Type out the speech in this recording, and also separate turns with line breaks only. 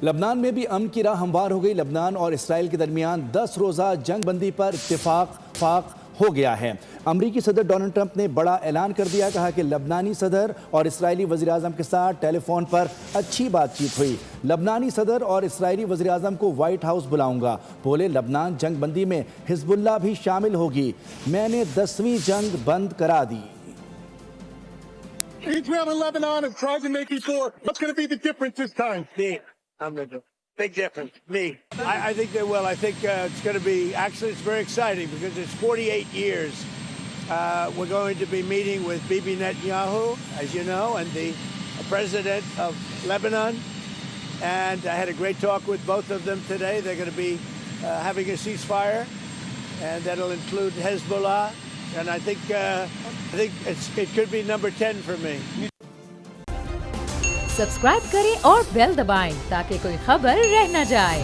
लबनान में भी अमन की राह हमवार हो गई। लबनान और इसराइल के दरमियान 10 रोज़ा जंग बंदी पर इत्तेफाक हो गया है। अमरीकी सदर डोनाल्ड ट्रंप ने बड़ा ऐलान कर दिया, कहा कि लबनानी सदर और इसराइली वज़ीर-ए-आज़म के साथ टेलीफोन पर अच्छी बातचीत हुई। लबनानी सदर और इसराइली वज़ीर-ए-आज़म को व्हाइट हाउस बुलाऊंगा। बोले, लबनान जंग बंदी में हिजबुल्लाह भी शामिल होगी। मैंने 10वीं जंग बंद करा दी।
Israel and Lebanon have tried to make before. What's going to be the difference this time?
Me. I'm going to do big difference. Me. I think they will. I think it's going to be, actually, it's very exciting because it's 48 years. We're going to be meeting with Bibi Netanyahu, as you know, and the president of Lebanon. And I had a great talk with both of them today. They're going to be having a ceasefire, and that'll include Hezbollah. And I think it could be number 10 for me.
Subscribe करें और bell दबाएं ताकि कोई खबर रह न जाए।